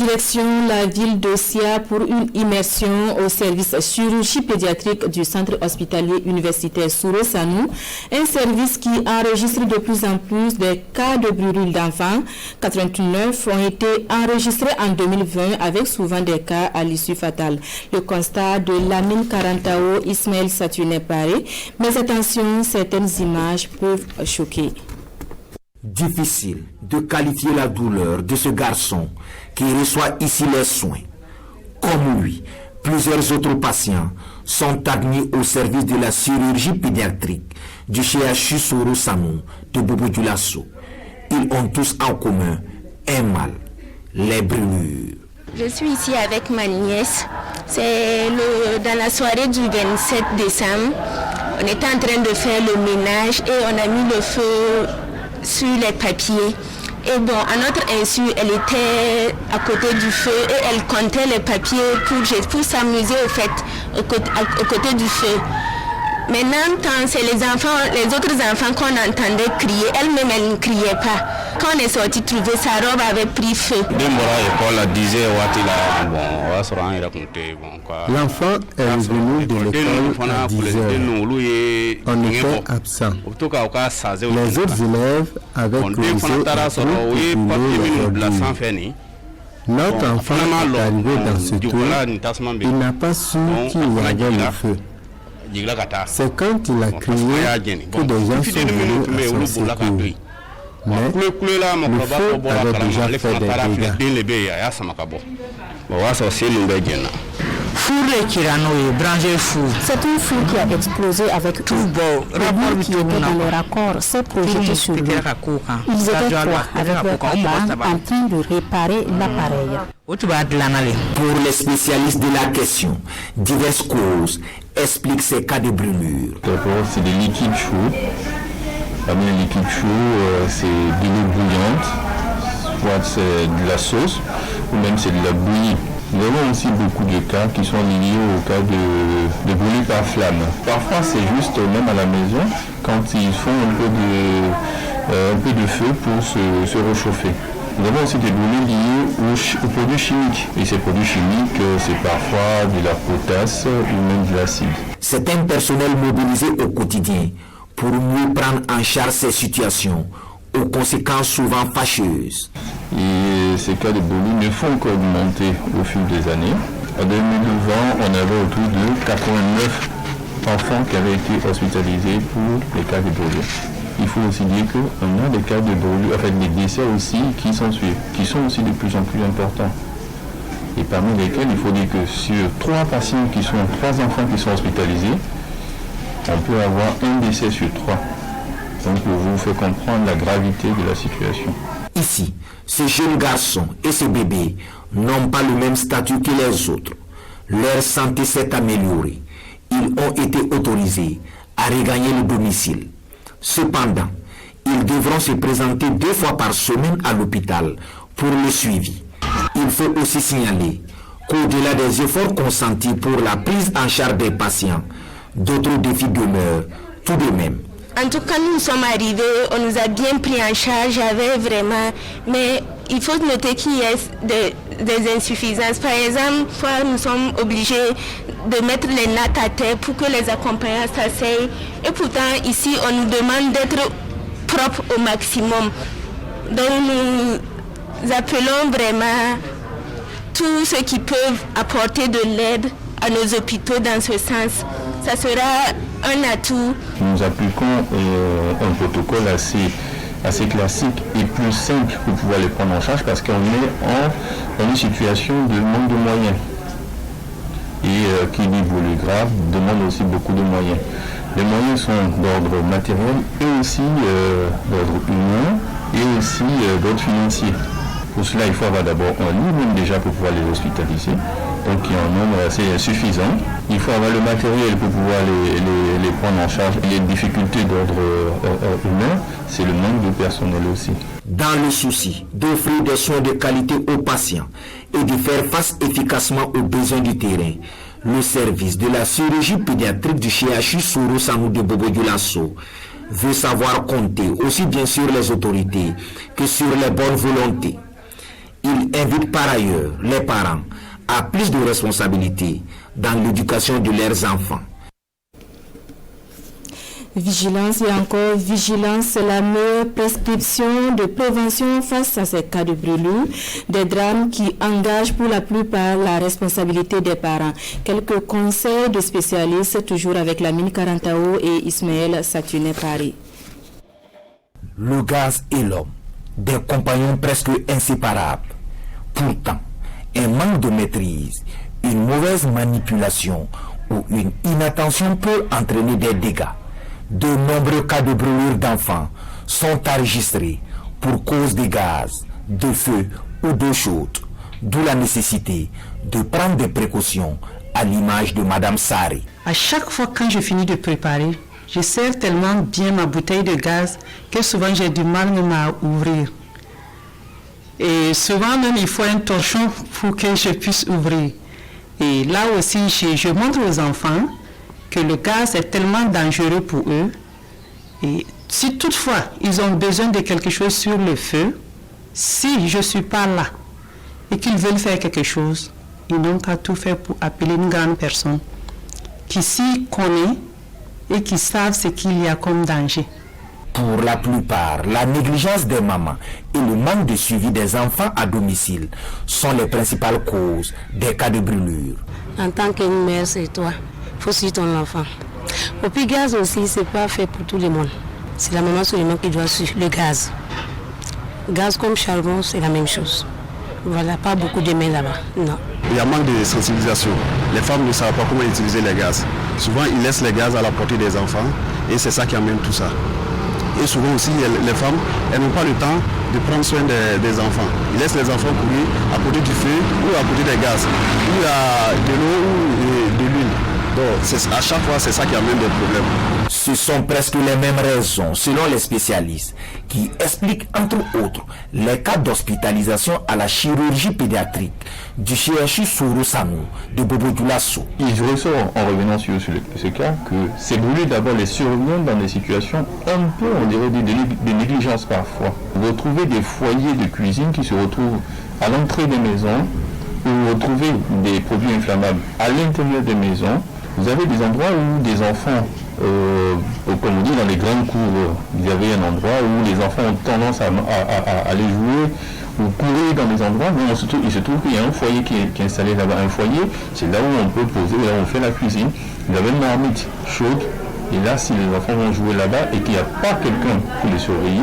Direction la ville de Sia pour une immersion au service chirurgie pédiatrique du centre hospitalier universitaire Souro Sanou, un service qui enregistre de plus en plus des cas de brûlure d'enfants. 89 ont été enregistrés en 2020 avec souvent des cas à l'issue fatale. Le constat de Lamine Karantao, Ismaël Saturné Paré, mais attention, certaines images peuvent choquer. Difficile de qualifier la douleur de ce garçon qui reçoit ici les soins. Comme lui, plusieurs autres patients sont admis au service de la chirurgie pédiatrique du CHU Souro Sanou de Bobo-Dioulasso. Ils ont tous en commun un mal, les brûlures. Je suis ici avec ma nièce. C'est dans la soirée du 27 décembre. On était en train de faire le ménage et on a mis le feu sur les papiers. Et bon, à notre insu, elle était à côté du feu et elle comptait les papiers pour s'amuser au fait, au côté du feu. Maintenant, quand c'est les autres enfants qu'on entendait crier, elle-même, elle ne criait pas. Quand on est sorti trouver, sa robe avait pris feu. L'enfant est revenu de l'école à 10 heures. On était absent. Les autres élèves avaient causé et brûlé. Notre enfant est arrivé dans ce tour. Il n'a pas su qu'il y avait le feu. C'est quand il a crié que des gens sont venus à son secours. Mais le feu avait déjà fait des dégâts. C'est une foule qui a explosé avec tout beau. Le bout qui était dans le raccord s'est projeté sur lui. Ils étaient trois avec leur papa en train de réparer l'appareil. Pour les spécialistes de la question, diverses causes expliquent ces cas de brûlure. D'abord, c'est des liquides chauds. Parmi les liquides chauds, c'est de l'eau bouillante, soit c'est de la sauce, ou même c'est de la bouillie. Nous avons aussi beaucoup de cas qui sont liés au cas de brûlure par flamme. Parfois, c'est juste même à la maison, quand ils font un peu de feu pour se réchauffer. Nous avons aussi des brûlures liées aux produits chimiques. Et ces produits chimiques, c'est parfois de la potasse ou même de l'acide. C'est un personnel mobilisé au quotidien pour mieux prendre en charge ces situations, aux conséquences souvent fâcheuses. Et ces cas de brûlure ne font qu'augmenter au fil des années. En 2020, on avait autour de 89 enfants qui avaient été hospitalisés pour les cas de brûlure. Il faut aussi dire qu'on a des cas de brûlure, enfin des décès aussi qui sont aussi de plus en plus importants. Et parmi lesquels, il faut dire que sur 3 enfants qui sont hospitalisés, on peut avoir un décès sur 3. Donc, je vous fais comprendre la gravité de la situation. Ici, ce jeune garçon et ce bébé n'ont pas le même statut que les autres. Leur santé s'est améliorée. Ils ont été autorisés à regagner le domicile. Cependant, ils devront se présenter 2 fois par semaine à l'hôpital pour le suivi. Il faut aussi signaler qu'au-delà des efforts consentis pour la prise en charge des patients, d'autres défis demeurent tout de même. En tout cas, nous sommes arrivés, on nous a bien pris en charge, mais il faut noter qu'il y a des insuffisances. Par exemple, nous sommes obligés de mettre les nattes à terre pour que les accompagnants s'asseyent. Et pourtant, ici, on nous demande d'être propre au maximum. Donc, nous appelons vraiment tous ceux qui peuvent apporter de l'aide à nos hôpitaux dans ce sens. Ça sera un atout. Nous appliquons un protocole assez classique et plus simple pour pouvoir les prendre en charge parce qu'on est dans une situation de manque de moyens. Et qui dit brûlure grave demande aussi beaucoup de moyens. Les moyens sont d'ordre matériel et aussi d'ordre humain et aussi d'ordre financier. Pour cela, il faut avoir d'abord un lit déjà pour pouvoir les hospitaliser. Donc il y a un nombre assez suffisant. Il faut avoir le matériel pour pouvoir les prendre en charge. Les difficultés d'ordre humain, c'est le manque de personnel aussi. Dans le souci d'offrir des soins de qualité aux patients et de faire face efficacement aux besoins du terrain, le service de la chirurgie pédiatrique du CHU Souro Sanou de Bobo-Dioulasso veut savoir compter aussi bien sur les autorités que sur les bonnes volontés. Il invite par ailleurs les parents à plus de responsabilités dans l'éducation de leurs enfants. Vigilance et encore vigilance, c'est la meilleure prescription de prévention face à ces cas de brûlure, des drames qui engagent pour la plupart la responsabilité des parents. Quelques conseils de spécialistes, toujours avec Lamine Karantao et Ismaël Satuné Paris. Le gaz et l'homme, des compagnons presque inséparables. Pourtant, un manque de maîtrise, une mauvaise manipulation ou une inattention peut entraîner des dégâts. De nombreux cas de brûlure d'enfants sont enregistrés pour cause de gaz, de feu ou d'eau chaude, d'où la nécessité de prendre des précautions à l'image de Madame Sari. À chaque fois quand je finis de préparer, je serre tellement bien ma bouteille de gaz que souvent j'ai du mal même à ouvrir. Et souvent même il faut un torchon pour que je puisse ouvrir. Et là aussi je montre aux enfants que le gaz est tellement dangereux pour eux. Et si toutefois ils ont besoin de quelque chose sur le feu, si je ne suis pas là et qu'ils veulent faire quelque chose, ils n'ont qu'à tout faire pour appeler une grande personne qui s'y connaît et qui savent ce qu'il y a comme danger. Pour la plupart, la négligence des mamans et le manque de suivi des enfants à domicile sont les principales causes des cas de brûlure. En tant qu'une mère, c'est toi. Il faut suivre ton enfant. Au puis gaz aussi, c'est pas fait pour tout le monde. C'est la maman seulement qui doit suivre le gaz. Gaz comme charbon, c'est la même chose. Voilà, pas beaucoup de mains là-bas, non. Il y a manque de sensibilisation. Les femmes ne savent pas comment utiliser les gaz. Souvent, ils laissent les gaz à la portée des enfants et c'est ça qui amène tout ça. Et souvent aussi, les femmes, elles n'ont pas le temps de prendre soin des enfants. Ils laissent les enfants courir à côté du feu ou à côté des gaz, ou à de l'eau ou de l'huile. Donc, à chaque fois, c'est ça qui amène des problèmes. Ce sont presque les mêmes raisons, selon les spécialistes, qui expliquent entre autres les cas d'hospitalisation à la chirurgie pédiatrique du CHU Sourou Sanou de Bobo-Dioulasso. Il ressort, en revenant sur ce cas, que ces brûlures d'abord les surviennent dans des situations un peu, on dirait, de négligence parfois. Vous retrouvez des foyers de cuisine qui se retrouvent à l'entrée des maisons, où vous retrouvez des produits inflammables à l'intérieur des maisons. Vous avez des endroits où des enfants, comme on dit dans les grandes cours, il y avait un endroit où les enfants ont tendance à aller jouer ou courir dans des endroits, mais il se trouve qu'il y a un foyer qui est installé là-bas. Un foyer, c'est là où on peut poser, là où on fait la cuisine. Il y avait une marmite chaude, et là, si les enfants vont jouer là-bas et qu'il n'y a pas quelqu'un pour les surveiller,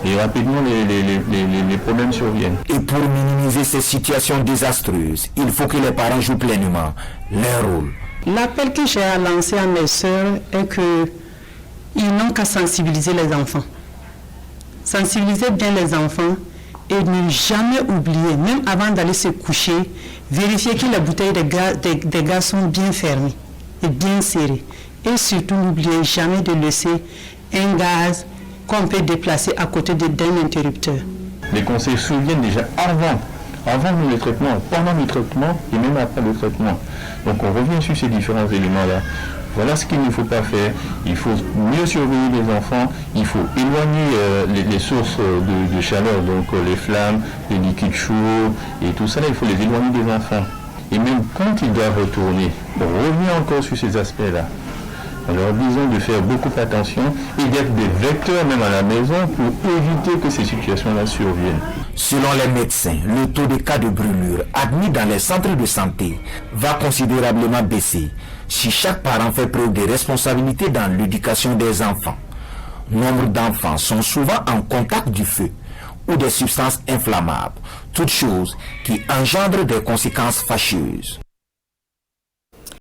et rapidement les problèmes surviennent. Et pour minimiser ces situations désastreuses, il faut que les parents jouent pleinement leur rôle. L'appel que j'ai à lancer à mes sœurs est qu'ils n'ont qu'à sensibiliser les enfants. Sensibiliser bien les enfants et ne jamais oublier, même avant d'aller se coucher, vérifier que les bouteilles de gaz sont bien fermées et bien serrées. Et surtout, n'oubliez jamais de laisser un gaz qu'on peut déplacer à côté d'un interrupteur. Les conseils surviennent déjà avant le traitement, pendant le traitement et même après le traitement. Donc on revient sur ces différents éléments-là. Voilà ce qu'il ne faut pas faire. Il faut mieux surveiller les enfants, il faut éloigner les sources de chaleur, donc les flammes, les liquides chauds et tout ça, là, il faut les éloigner des enfants. Et même quand ils doivent retourner, on revient encore sur ces aspects-là. Alors disons de faire beaucoup attention et d'être des vecteurs même à la maison pour éviter que ces situations-là surviennent. Selon les médecins, le taux de cas de brûlure admis dans les centres de santé va considérablement baisser si chaque parent fait preuve de responsabilité dans l'éducation des enfants. Nombre d'enfants sont souvent en contact du feu ou des substances inflammables, toutes choses qui engendrent des conséquences fâcheuses.